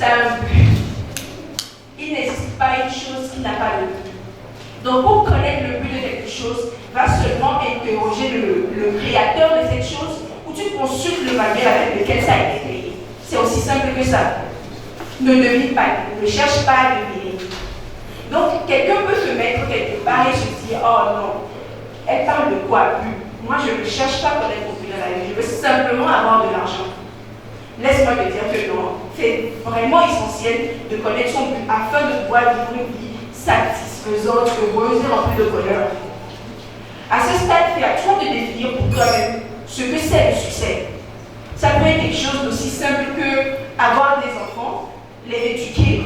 tu as un but. Il n'existe pas une chose qui n'a pas de but. Donc, pour connaître le but de quelque chose, va seulement interroger le créateur de cette chose ou tu consultes le manuel avec lequel ça a été créé. C'est aussi simple que ça. Ne devine pas, ne cherche pas à deviner. Donc, quelqu'un peut se mettre quelque part et se dire, oh non, elle parle de quoi, but? Moi, je ne cherche pas à connaître mon but dans la vie, je veux simplement avoir de l'argent. Laisse-moi te dire que non, c'est vraiment essentiel de connaître son but afin de pouvoir vivre une vie satisfaisante, heureuse et remplie de bonheur. À ce stade, fais à toi de définir pour toi-même ce que c'est le succès. Ça peut être quelque chose d'aussi simple que avoir des enfants, les éduquer,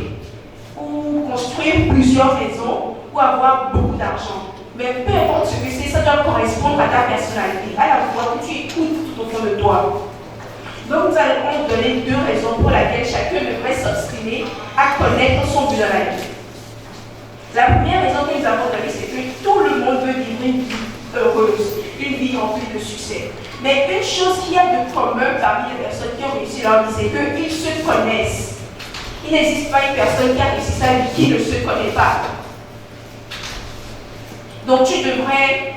ou construire plusieurs maisons, ou avoir beaucoup d'argent. Mais peu importe ce que c'est, ça doit correspondre à ta personnalité, à la fois que tu écoutes tout au fond de toi. Donc nous allons donner 2 raisons pour lesquelles chacun devrait s'obstiner à connaître son but dans la vie. La première raison que nous avons donnée, c'est que tout le monde veut vivre une vie heureuse, une vie remplie de succès. Mais une chose qu'il y a de commun parmi les personnes qui ont réussi leur vie, c'est qu'ils se connaissent. Il n'existe pas une personne qui a réussi sa vie qui ne se connaît pas. Donc tu devrais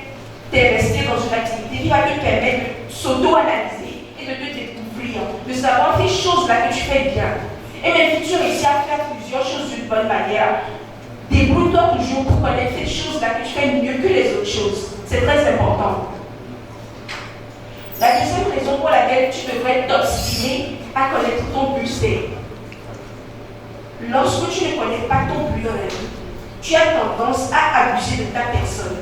t'investir dans une activité qui va te permettre de s'auto-analyser et de te découvrir, de savoir ces choses-là que tu fais bien. Et même si tu réussis à faire plusieurs choses d'une bonne manière, débrouille-toi toujours pour connaître ces choses-là que tu fais mieux que les autres choses. C'est très important. La deuxième raison pour laquelle tu devrais t'obstiner à connaître ton but, c'est lorsque tu ne connais pas ton but dans la vie, tu as tendance à abuser de ta personne.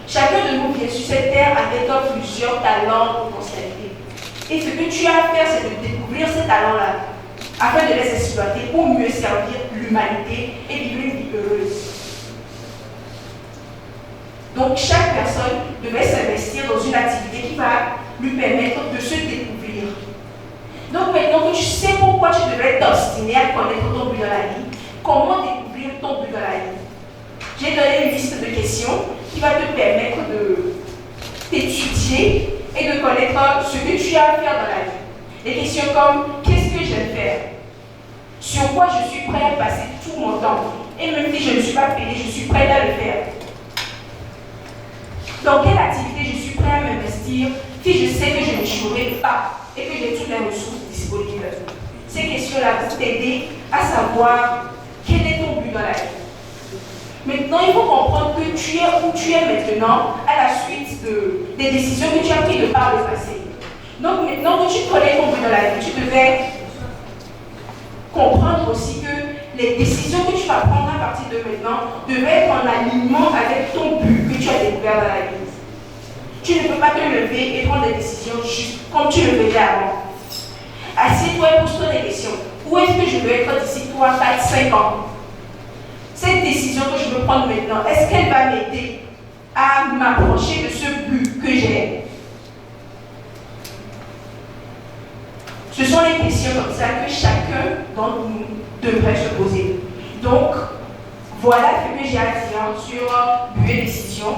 Chacun de nous vient sur cette terre avec plusieurs talents ou potentialités. Et ce que tu as à faire, c'est de découvrir ces talents-là, afin de les exploiter pour mieux servir l'humanité et vivre une vie heureuse. Donc chaque personne devrait s'investir dans une activité qui va lui permettre de se découvrir. Donc maintenant que tu sais pourquoi tu devrais t'obstiner à connaître ton but dans la vie, comment découvrir ton but dans la vie? J'ai donné une liste de questions qui va te permettre de t'étudier et de connaître ce que tu as à faire dans la vie. Des questions comme qu'est-ce que j'aime faire? Sur quoi je suis prêt à passer tout mon temps? Et même si je ne suis pas payé, je suis prêt à le faire. Dans quelle activité je suis prêt à m'investir si je sais que je n'échouerai pas et que j'ai toutes les ressources disponibles? Ces questions-là vont t'aider à savoir quel est ton but dans la vie. Maintenant, il faut comprendre que tu es où tu es maintenant à la suite des décisions que tu as prises de par le passé. Donc maintenant que tu connais ton but dans la vie, tu devais comprendre aussi que les décisions que tu vas prendre à partir de maintenant devraient être en alignement avec ton but que tu as découvert dans la vie. Tu ne peux pas te lever et prendre des décisions juste comme tu le faisais avant. Assieds-toi et pose-toi des questions. Où est-ce que je veux être d'ici 3, 4, 5 ans? Cette décision que je veux prendre maintenant, est-ce qu'elle va m'aider à m'approcher de ce but que j'ai? Ce sont les questions comme ça que chacun d'entre nous devrait se poser. Donc, voilà ce que j'ai à dire sur but et décision.